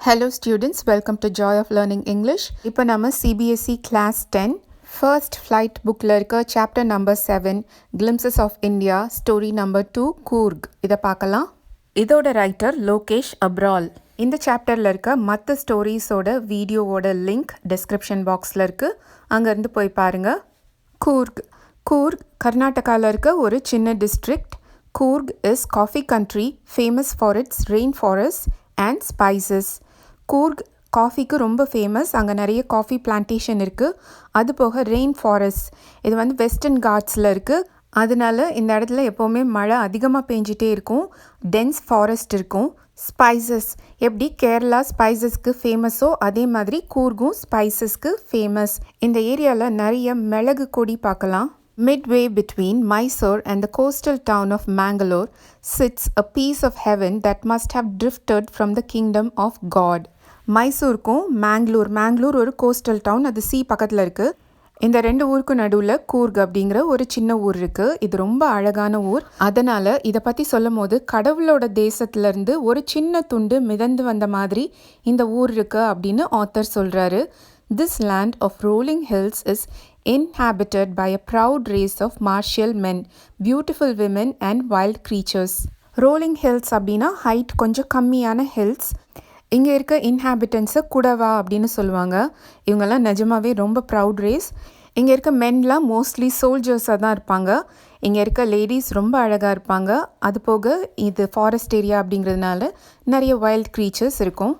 Hello students, welcome to Joy of Learning English. இப்போ நம்ம CBSE Class 10 First Flight bookல இருக்க chapter number 7 Glimpses of India, story number 2 Coorg. இதை பார்க்கலாம். இதோட writer Lokesh அப்ரால். இந்த சாப்டரில் இருக்க மற்ற ஸ்டோரிஸோட வீடியோவோட லிங்க் டிஸ்கிரிப்ஷன் பாக்ஸில் இருக்குது. அங்கேருந்து போய் பாருங்கள். கூர்க் கர்நாடகாவில் இருக்க ஒரு சின்ன district. Coorg is coffee country famous for its rainforest and spices. Coorg காஃபிக்கு ரொம்ப ஃபேமஸ். அங்கே நிறைய காஃபி பிளான்டேஷன் இருக்குது. அது போக ரெயின் ஃபாரஸ்ட், இது வந்து வெஸ்டர்ன் காட்ஸில் இருக்குது. அதனால இந்த இடத்துல எப்போவுமே மழை அதிகமாக பெஞ்சிட்டே இருக்கும். டென்ஸ் ஃபாரஸ்ட் இருக்கும். ஸ்பைசஸ், எப்படி கேரளா ஸ்பைசஸ்க்கு ஃபேமஸோ அதே மாதிரி கூர்கும் ஸ்பைசஸ்க்கு ஃபேமஸ். இந்த ஏரியாவில் நிறைய மிளகு கொடி பார்க்கலாம். Midway between Mysore and the coastal town of Mangalore sits a piece of heaven that must have drifted from the kingdom of God. மைசூருக்கும் Mangalore ஒரு கோஸ்டல் டவுன், அது சி பக்கத்தில் இருக்குது. இந்த ரெண்டு ஊருக்கும் நடுவில் கூர்க் அப்படிங்கிற ஒரு சின்ன ஊர் இருக்குது. இது ரொம்ப அழகான ஊர். அதனால் இதை பற்றி சொல்லும் போது கடவுளோட தேசத்துலேருந்து ஒரு சின்ன துண்டு மிதந்து வந்த மாதிரி இந்த ஊர் இருக்குது அப்படின்னு ஆத்தர் சொல்கிறாரு. This land of rolling hills is inhabited by a proud race of martial men, beautiful women and wild creatures. Rolling hills அப்படின்னா ஹைட் கொஞ்சம் கம்மியான ஹில்ஸ். இங்கே இருக்க இன்ஹாபிட்டன்ஸை குடவா அப்படின்னு சொல்லுவாங்க. இவங்கெல்லாம் நிஜமாவே ரொம்ப ப்ரவுட் ரேஸ். இங்கே இருக்க மென்லாம் மோஸ்ட்லி சோல்ஜர்ஸாக தான் இருப்பாங்க. இங்கே இருக்க லேடிஸ் ரொம்ப அழகாக இருப்பாங்க. அது போக இது ஃபாரஸ்ட் ஏரியா அப்படிங்கிறதுனால நிறைய வைல்ட் க்ரீச்சர்ஸ் இருக்கும்.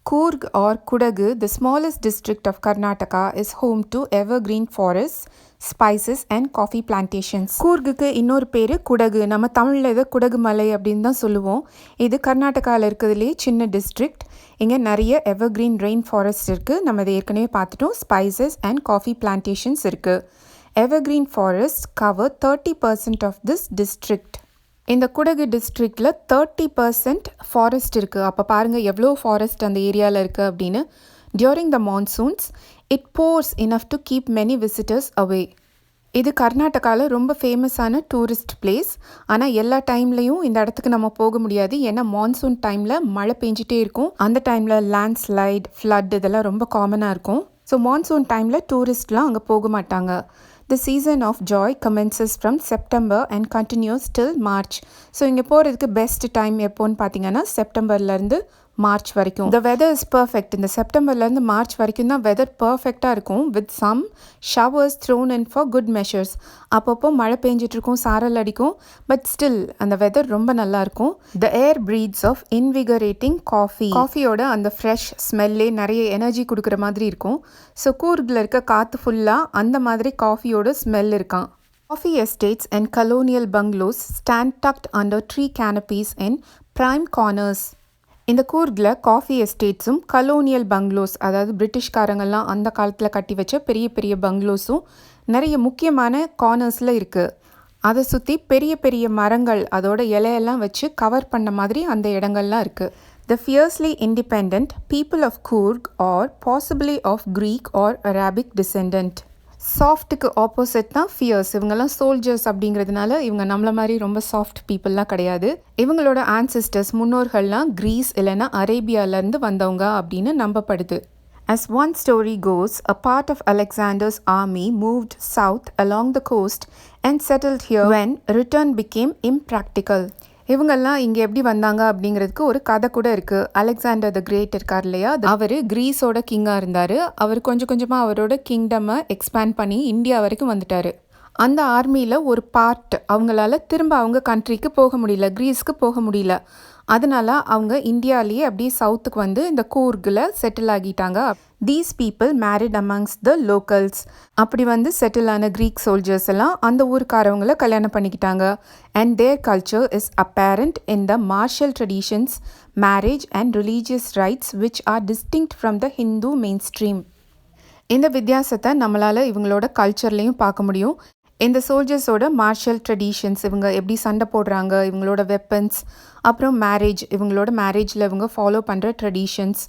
Coorg or Kudagu, the smallest district of Karnataka, is home to evergreen forests, spices and coffee plantations. கூர்குக்கு இன்னொரு பேர் குடகு. நம்ம தமிழில் இதை குடகு மலை அப்படின்னு தான் சொல்லுவோம். இது கர்நாடகாவில் இருக்கிறதுலே சின்ன டிஸ்ட்ரிக்ட். இங்கே நிறைய எவர்கிரீன் ரெயின் ஃபாரஸ்ட் இருக்குது. நம்ம இதை ஏற்கனவே பார்த்துட்டோம். ஸ்பைசஸ் அண்ட் காஃபி பிளான்டேஷன்ஸ் இருக்குது. Evergreen forest cover 30% of this district. இந்த குடகு டிஸ்ட்ரிக்டில் 30% ஃபாரஸ்ட் இருக்குது. அப்போ பாருங்கள் எவ்வளோ ஃபாரஸ்ட் அந்த ஏரியாவில் இருக்குது அப்படின்னு. During the monsoons it forces enough to keep many visitors away. இது கர்நாடகாவில் ரொம்ப ஃபேமஸான டூரிஸ்ட் பிளேஸ். ஆனால் எல்லா டைம்லையும் இந்த இடத்துக்கு நம்ம போக முடியாது. ஏன்னா மான்சூன் டைமில் மழை பெஞ்சிட்டே இருக்கும். அந்த டைமில் லேண்ட்ஸ்லைட், ஃப்ளட் இதெல்லாம் ரொம்ப காமனாக இருக்கும். ஸோ மான்சூன் டைமில் டூரிஸ்ட்லாம் அங்கே போக மாட்டாங்க. The season of joy commences from September and continues till March. So இங்கே போகிறதுக்கு பெஸ்ட் டைம் எப்போன்னு பார்த்தீங்கன்னா செப்டம்பர்லேருந்து மார்ச் வரைக்கும். The weather is perfect. இந்த செப்டம்பர்லேருந்து மார்ச் வரைக்கும் தான் வெதர் பர்ஃபெக்டாக இருக்கும். With some showers thrown in for good measures. அப்பப்போ மழை பெஞ்சிட்ருக்கும், சாரல் அடிக்கும். பட் ஸ்டில் அந்த வெதர் ரொம்ப நல்லாயிருக்கும். The air breathes of invigorating coffee. காஃபியோட அந்த ஃப்ரெஷ் ஸ்மெல்லே நிறைய எனர்ஜி கொடுக்குற மாதிரி இருக்கும். ஸோ கூர்கில் இருக்க காற்று ஃபுல்லாக அந்த மாதிரி காஃபியோட ஸ்மெல் இருக்கான். Coffee estates and colonial bungalows stand tucked under tree canopies in prime corners. இந்த கூர்கில் காஃபி எஸ்டேட்ஸும் கலோனியல் பங்களோஸ், அதாவது பிரிட்டிஷ்காரங்கள்லாம் அந்த காலத்தில் கட்டி வச்ச பெரிய பெரிய பங்களோஸும் நிறைய முக்கியமான கார்னர்ஸில் இருக்குது. அதை சுற்றி பெரிய பெரிய மரங்கள் அதோட இலையெல்லாம் வச்சு கவர் பண்ண மாதிரி அந்த இடங்கள்லாம் இருக்குது. The fiercely independent people of Coorg are possibly of Greek or Arabic descendant. சாஃப்ட்டுக்கு ஆப்போசிட் தான் ஃபியர்ஸ். இவங்கெல்லாம் சோல்ஜர்ஸ் அப்படிங்கிறதுனால இவங்க நம்மள மாதிரி ரொம்ப சாஃப்ட் பீப்புளெலாம் கிடையாது. இவங்களோட ஆன்சிஸ்டர்ஸ் முன்னோர்கள்லாம் கிரீஸ் இல்லைன்னா அரேபியாவிலேருந்து வந்தவங்க அப்படின்னு நம்பப்படுது. As one story goes, a part of Alexander's army moved south along the coast and settled here when return became impractical. இவங்கெல்லாம் இங்கே எப்படி வந்தாங்க அப்படிங்கிறதுக்கு ஒரு கதை கூட இருக்குது. அலெக்சாண்டர் த கிரேட் இருக்கார் இல்லையா, அவர் கிரீஸோட கிங்காக இருந்தார். அவர் கொஞ்சம் கொஞ்சமாக அவரோட கிங்டமை எக்ஸ்பேண்ட் பண்ணி இந்தியா வரைக்கும் வந்துட்டார். அந்த ஆர்மியில் ஒரு பார்ட் அவங்களால திரும்ப அவங்க கண்ட்ரிக்கு போக முடியல, கிரீஸ்க்கு போக முடியல. அதனால அவங்க இந்தியாவிலேயே அப்படியே சவுத்துக்கு வந்து இந்த கூர்கில் செட்டில் ஆகிட்டாங்க. These people married amongst the locals. அப்படி வந்து செட்டில் ஆன க்ரீக் சோல்ஜர்ஸ் எல்லாம் அந்த ஊருக்காரவங்களை கல்யாணம் பண்ணிக்கிட்டாங்க. And their culture is apparent in the martial traditions, marriage and religious rites which are distinct from the Hindu main stream. இந்த வித்தியாசத்தை நம்மளால் இவங்களோட கல்ச்சர்லேயும் பார்க்க முடியும். இந்த சோல்ஜர்ஸோட மார்ஷல் ட்ரெடிஷன்ஸ், இவங்க எப்படி சண்டை போடுறாங்க, இவங்களோட வெப்பன்ஸ், அப்புறம் மேரேஜ், இவங்களோட மேரேஜில் இவங்க ஃபாலோ பண்ணுற ட்ரெடிஷன்ஸ்,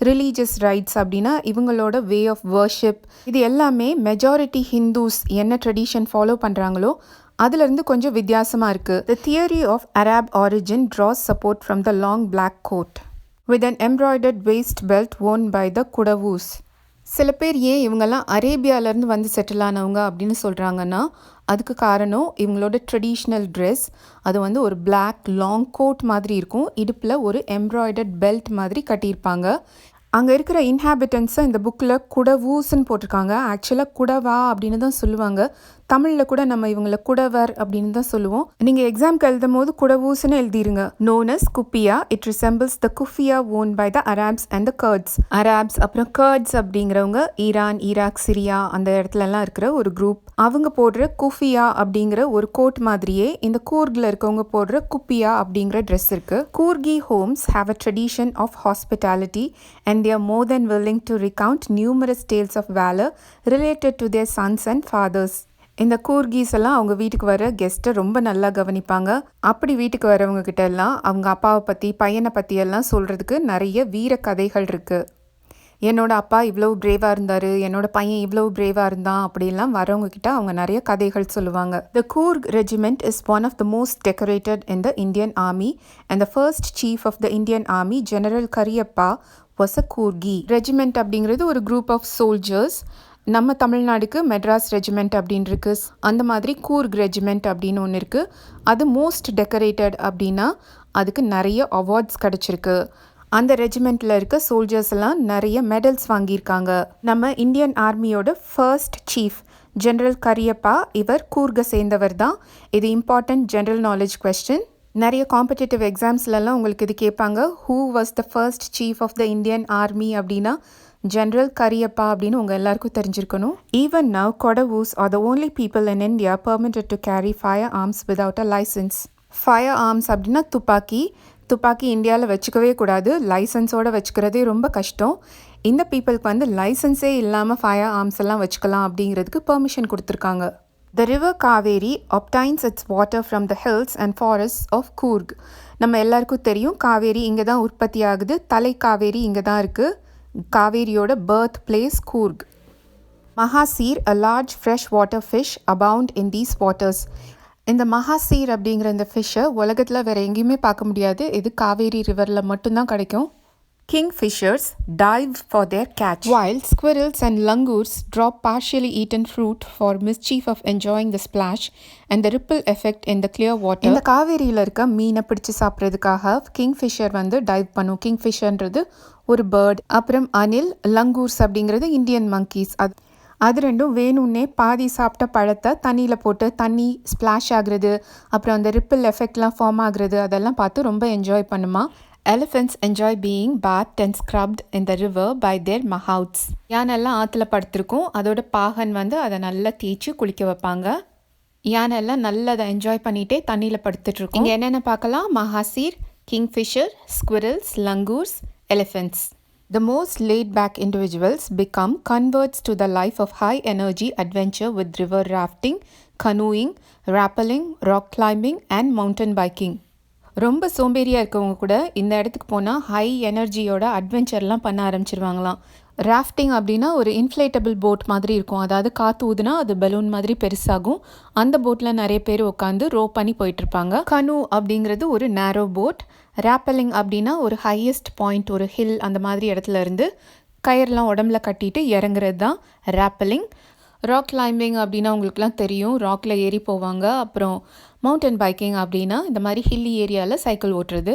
ரிலீஜியஸ் ரைட்ஸ் அப்படின்னா இவங்களோட வே ஆஃப் வர்ஷிப், இது எல்லாமே மெஜாரிட்டி ஹிந்துஸ் என்ன ட்ரெடிஷன் ஃபாலோ பண்ணுறாங்களோ அதிலிருந்து கொஞ்சம் வித்தியாசமாக இருக்குது. The theory of Arab origin draws support from the long black coat. with an embroidered waist belt worn by the Kudavus. சில பேர் ஏன் இவங்கெல்லாம் அரேபியாவிலேருந்து வந்து செட்டில் ஆனவங்க அப்படின்னு சொல்கிறாங்கன்னா அதுக்கு காரணம் இவங்களோட ட்ரெடிஷ்னல் ட்ரெஸ். அது வந்து ஒரு பிளாக் லாங் கோட் மாதிரி இருக்கும், இடுப்பில் ஒரு எம்ப்ராய்டர்ட் பெல்ட் மாதிரி கட்டியிருப்பாங்க. அங்கே இருக்கிற இன்ஹாபிட்டன்ஸை இந்த புக்கில் குடவூஸ்ன்னு போட்டிருக்காங்க. ஆக்சுவலாக குடவா அப்படின்னு தான் சொல்லுவாங்க. தமிழில் கூட நம்ம இவங்களை குடவர் அப்படின்னு தான் சொல்லுவோம். நீங்கள் எக்ஸாம்க்கு எழுதும் போது குடவூஸ்ன்னு எழுதிருங்க. known as kupya. It resembles the kufiya worn by the Arabs and the Kurds. Arabs அப்புறம் கர்ட்ஸ் அப்படிங்கிறவங்க ஈரான், ஈராக், சிரியா அந்த இடத்துலலாம் இருக்கிற ஒரு குரூப். அவங்க போடுற குஃபியா அப்படிங்கிற ஒரு கோட் மாதிரியே இந்த கூர்கில் இருக்கவங்க போடுற குப்பியா அப்படிங்கிற ட்ரெஸ் இருக்கு. Coorgi homes have a tradition of hospitality and they are more than willing to recount numerous tales of valor related to their sons and fathers. இந்த கூர்கீஸ் எல்லாம் அவங்க வீட்டுக்கு வர கெஸ்ட்டை ரொம்ப நல்லா கவனிப்பாங்க. அப்படி வீட்டுக்கு வரவங்க கிட்ட எல்லாம் அவங்க அப்பாவை பற்றி பையனை பற்றி எல்லாம் சொல்கிறதுக்கு நிறைய வீர கதைகள் இருக்குது. என்னோட அப்பா இவ்வளோ பிரேவாக இருந்தார், என்னோட பையன் இவ்வளோ பிரேவாக இருந்தான் அப்படிலாம் வரவங்க கிட்ட அவங்க நிறைய கதைகள் சொல்லுவாங்க. The Coorg Regiment is one of the most decorated in the Indian Army and the first chief of the Indian Army, General Kariyappa, was a Coorgi. Regiment அப்படிங்கிறது ஒரு குரூப் ஆஃப் சோல்ஜர்ஸ். நம்ம தமிழ்நாடுக்கு மெட்ராஸ் ரெஜிமெண்ட் அப்படின்னு இருக்குது. அந்த மாதிரி Coorg regiment அப்படின்னு ஒன்று இருக்குது. அது மோஸ்ட் டெக்கரேட்டட் அப்படின்னா அதுக்கு நிறைய அவார்ட்ஸ் கிடச்சிருக்கு. அந்த ரெஜிமெண்ட்டில் இருக்க சோல்ஜர்ஸ் எல்லாம் நிறைய மெடல்ஸ் வாங்கியிருக்காங்க. நம்ம இந்தியன் ஆர்மியோட ஃபர்ஸ்ட் சீஃப் ஜெனரல் கரியப்பா, இவர் கூர்கை சேர்ந்தவர் தான். இது இம்பார்ட்டன்ட் ஜென்ரல் நாலேஜ் கொஸ்டின். நிறைய காம்படிட்டிவ் எக்ஸாம்ஸ்லலாம் உங்களுக்கு இது கேட்பாங்க. Who was the first chief of the Indian army அப்படின்னா ஜென்ரல் கரியப்பா அப்படின்னு உங்கள் எல்லாருக்கும் தெரிஞ்சிருக்கணும். Even now Kodavas are the only people in India permitted to carry fire arms without a licence. Fire arms அப்படின்னா துப்பாக்கி இந்தியாவில் வச்சுக்கவே கூடாது. லைசன்ஸோடு வச்சுக்கிறதே ரொம்ப கஷ்டம். இந்த பீப்புளுக்கு வந்து லைசன்ஸே இல்லாமல் ஃபயர் ஆர்ம்ஸ் எல்லாம் வச்சுக்கலாம் அப்படிங்கிறதுக்கு பெர்மிஷன் கொடுத்துருக்காங்க. The river Kaveri obtains its water from the hills and forests of Coorg. நம்ம எல்லாருக்கும் தெரியும் காவேரி இங்கே தான் உற்பத்தி ஆகுது. தலை காவேரி இங்கே தான் இருக்குது. காவேரியோட birth place Coorg. Mahseer, a large fresh water fish, abound in these waters. இந்த மகாசீர் அப்படிங்கிற இந்த ஃபிஷ்ஷை உலகத்தில் வேறு எங்கேயுமே பார்க்க முடியாது. இது காவேரி ரிவரில் மட்டும்தான் கிடைக்கும். Kingfishers dive for their catch, while squirrels and langurs drop partially eaten fruit for mischief of enjoying the splash and the ripple effect in the clear water. இந்த காவேரியில் இருக்க மீனை பிடிச்சி சாப்பிட்றதுக்காக கிங்ஃபிஷர் வந்து டைவ் பண்ணும். கிங்ஃபிஷர்ன்றது ஒரு பேர்ட். அப்புறம் அனில், லங்கூர்ஸ் அப்படிங்கிறது இந்தியன் மங்கீஸ். அது ரெண்டும் வேணும்னே பாதி சாப்பிட்ட பழத்தை தண்ணியில் போட்டு தண்ணி ஸ்ப்ளாஷ் ஆகுறது, அப்புறம் அந்த ரிப்பிள் எஃபெக்ட்லாம் ஃபார்ம் ஆகுறது, அதெல்லாம் பார்த்து ரொம்ப என்ஜாய் பண்ணுமா. Elephants enjoy being bathed and scrubbed in the river by their mahouts. யானெல்லாம் ஆற்றுல படுத்திருக்கும். அதோட பாகன் வந்து அதை நல்லா தேய்ச்சி குளிக்க வைப்பாங்க. யானெல்லாம் நல்லா அதை என்ஜாய் பண்ணிகிட்டே தண்ணியில் படுத்துட்ருக்கோம். இங்கே என்னென்ன பார்க்கலாம்? மகாசீர், kingfisher, ஸ்குவிரல்ஸ், லங்கூர்ஸ், elephants. The most laid-back individuals become converts to the life of high-energy adventure with river rafting, canoeing, rappelling, rock climbing and mountain biking. ரொம்ப சோம்பேறியாக இருக்கவங்க கூட இந்த இடத்துக்கு போனால் ஹை எனர்ஜியோட அட்வென்ச்சர்லாம் பண்ண ஆரம்பிச்சிருவாங்களாம். ராஃப்டிங் அப்படின்னா ஒரு இன்ஃப்ளேட்டபிள் போட் மாதிரி இருக்கும். அதாவது காற்று ஊதுனா அது பலூன் மாதிரி பெருசாகும். அந்த போட்டில் நிறைய பேர் உட்காந்து ரோ பண்ணி போயிட்டுருப்பாங்க. கனு அப்படிங்கிறது ஒரு நேரோ போட். ராப்பலிங் அப்படின்னா ஒரு ஹையஸ்ட் பாயிண்ட், ஒரு ஹில் அந்த மாதிரி இடத்துல இருந்து கயிறுலாம் உடம்புல கட்டிட்டு இறங்குறது தான் ராப்பலிங். ராக் கிளைம்பிங் அப்படின்னா உங்களுக்குலாம் தெரியும், ராக்கில் ஏறி போவாங்க. அப்புறம் மவுண்டன் பைக்கிங் அப்படின்னா இந்த மாதிரி ஹில்லி ஏரியாவில் சைக்கிள் ஓட்டுறது.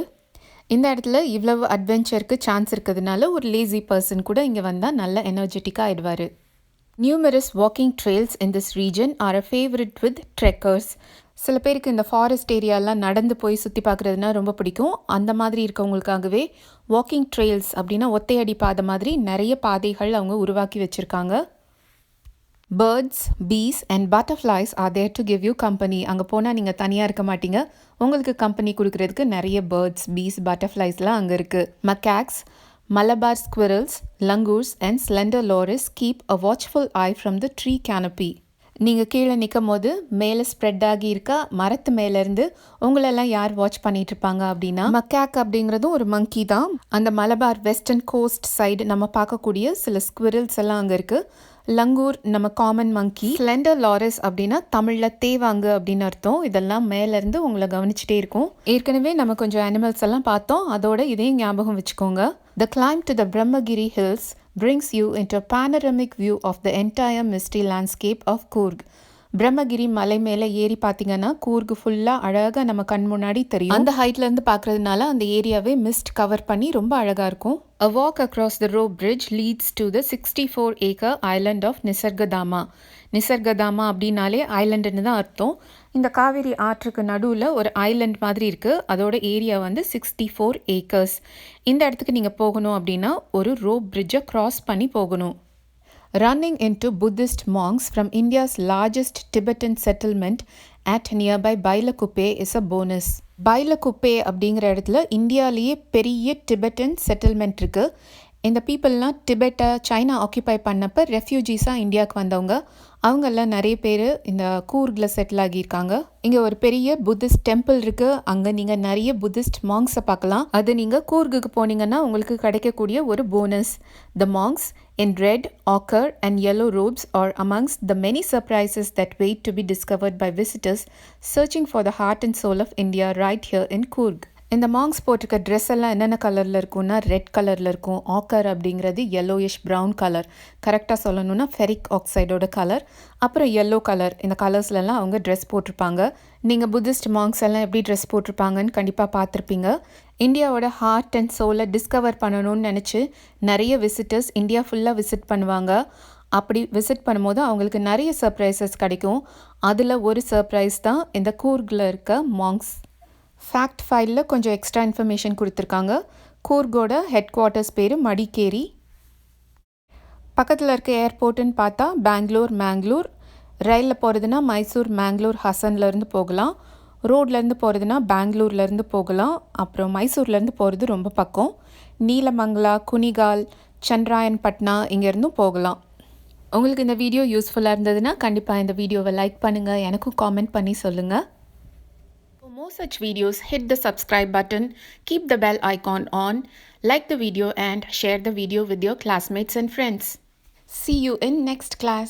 இந்த இடத்துல இவ்வளவு அட்வென்ச்சருக்கு சான்ஸ் இருக்கிறதுனால ஒரு லேசி பர்சன் கூட இங்கே வந்தால் நல்ல எனர்ஜெட்டிக்காக ஆயிடுவார். Numerous walking trails in this region are a favourite with trekkers. சில பேருக்கு இந்த ஃபாரஸ்ட் ஏரியாலாம் நடந்து போய் சுற்றி பார்க்குறதுனா ரொம்ப பிடிக்கும். அந்த மாதிரி இருக்கவங்களுக்காகவே வாக்கிங் ட்ரெயில்ஸ் அப்படின்னா ஒத்தையடி பாதை மாதிரி நிறைய பாதைகள் அவங்க உருவாக்கி வச்சுருக்காங்க. Birds, bees and butterflies are there to give you company. அங்கே போனால் நீங்கள் தனியாக இருக்க மாட்டீங்க. உங்களுக்கு கம்பெனி கொடுக்கறதுக்கு நிறைய பேர்ட்ஸ், பீஸ், பட்டர்ஃப்ளைஸ்லாம் அங்கே இருக்குது. Macaques, Malabar squirrels, langurs and slender loris keep a watchful eye from the tree canopy. நீங்கள் கீழே நிற்கும் போது மேலே ஸ்ப்ரெட் ஆகி இருக்க மரத்து மேலேருந்து உங்களெல்லாம் யார் வாட்ச் பண்ணிட்டு இருப்பாங்க அப்படின்னா மக்காக் அப்படிங்கிறதும் ஒரு மங்கி தான். அந்த மலபார் வெஸ்டர்ன் கோஸ்ட் சைடு நம்ம பார்க்கக்கூடிய சில ஸ்குவிரல்ஸ் எல்லாம் அங்கே இருக்குது. லங்கூர் நம்ம காமன் மங்கி. ஸ்லெண்டர் லாரஸ் அப்படின்னா தமிழில் தேவாங்கு அப்படின்னு அர்த்தம். இதெல்லாம் மேலேருந்து உங்களை கவனிச்சிட்டே இருக்கும். ஏற்கனவே நம்ம கொஞ்சம் அனிமல்ஸ் எல்லாம் பார்த்தோம், அதோட இதையும் ஞாபகம் வச்சுக்கோங்க. The climb to the Brahmagiri hills brings you into a panoramic view of the entire misty landscape of Coorg. Brahmagiri மலை மேலே ஏறி பார்த்தீங்கன்னா கூர்க் ஃபுல்லாக அழகாக நம்ம கண் முன்னாடி தெரியும். அந்த ஹைட்லேருந்து பார்க்குறதுனால அந்த ஏரியாவே மிஸ்ட் கவர் பண்ணி ரொம்ப அழகாக இருக்கும். A walk across the rope bridge leads to the 64-acre island of Nisargadhama. Nisargadhama அப்படின்னாலே ஐலண்டுன்னு தான் அர்த்தம். இந்த காவேரி ஆற்றுக்கு நடுவில் ஒரு ஐலண்ட் மாதிரி இருக்குது. அதோட ஏரியா வந்து 64 acres. இந்த இடத்துக்கு நீங்கள் போகணும் அப்படின்னா ஒரு ரோப் பிரிட்ஜை க்ராஸ் பண்ணி போகணும். Running into Buddhist monks from India's largest Tibetan settlement at nearby Bailakuppe is a bonus. Bailakuppe அப்படிங்கிற இடத்துல இந்தியாவிலேயே பெரிய டிபெட்டன் செட்டில்மெண்ட் இருக்குது. இந்த பீப்புளெலாம் டிபெட்டை சைனா ஆக்கியபை பண்ணப்போ ரெஃப்யூஜிஸாக இந்தியாவுக்கு வந்தவங்க. அவங்கெல்லாம் நிறைய பேர் இந்த கூர்கில் செட்டில் ஆகியிருக்காங்க. இங்கே ஒரு பெரிய புத்திஸ்ட் டெம்பிள் இருக்குது. அங்கே நீங்கள் நிறைய புத்திஸ்ட் மாங்ஸை பார்க்கலாம். அது நீங்கள் கூர்குக்கு போனீங்கன்னா உங்களுக்கு கிடைக்கக்கூடிய ஒரு bonus. The monks in red, ochre and yellow robes are amongst the many surprises that wait to be discovered by visitors searching for the heart and soul of India right here in Coorg. இந்த monks போட்டிருக்க dress எல்லாம் என்னென்ன கலரில் இருக்கும்னா red கலரில் இருக்கும். ஆக்கர் அப்படிங்கிறது yellowish brown colour, கரெக்டாக சொல்லணும்னா ஃபெரிக் ஆக்சைடோட கலர். அப்புறம் yellow கலர், இந்த கலர்ஸ்லலாம் அவங்க ட்ரெஸ் போட்டிருப்பாங்க. நீங்கள் புத்திஸ்ட் மாங்ஸ் எல்லாம் எப்படி ட்ரெஸ் போட்டிருப்பாங்கன்னு கண்டிப்பாக பார்த்துருப்பீங்க. இந்தியாவோட ஹார்ட் அண்ட் சோலை டிஸ்கவர் பண்ணணும்னு நினச்சி நிறைய விசிட்டர்ஸ் இந்தியா ஃபுல்லாக விசிட் பண்ணுவாங்க. அப்படி விசிட் பண்ணும்போது அவங்களுக்கு நிறைய சர்ப்ரைசஸ் கிடைக்கும். அதில் ஒரு சர்ப்ரைஸ் தான் இந்த கூர்கில் இருக்க மாங்ஸ். ஃபேக்ட் ஃபைலில் கொஞ்சம் எக்ஸ்ட்ரா இன்ஃபர்மேஷன் கொடுத்துருக்காங்க. கூர்கோட ஹெட் குவார்ட்டர்ஸ் பேர் மடிக்கேரி. பக்கத்தில் இருக்க ஏர்போர்ட்டுன்னு பார்த்தா பெங்களூர் மேங்களூர். ரயிலில் போகிறதுனா மைசூர் மேங்களூர் ஹசன்லேருந்து போகலாம். ரோட்லேருந்து போகிறதுனா பெங்களூர்லேருந்து போகலாம். அப்புறம் மைசூர்லேருந்து போகிறது ரொம்ப பக்கம். நீலமங்கலா, குனிகால், சந்திராயன்பட்னா இங்கேருந்தும் போகலாம். உங்களுக்கு இந்த வீடியோ யூஸ்ஃபுல்லாக இருந்ததுன்னா கண்டிப்பாக இந்த வீடியோவை லைக் பண்ணுங்கள், எனக்கும் காமெண்ட் பண்ணி சொல்லுங்கள். For more such videos, hit the subscribe button, keep the bell icon on, like the video and share the video with your classmates and friends. See you in next class.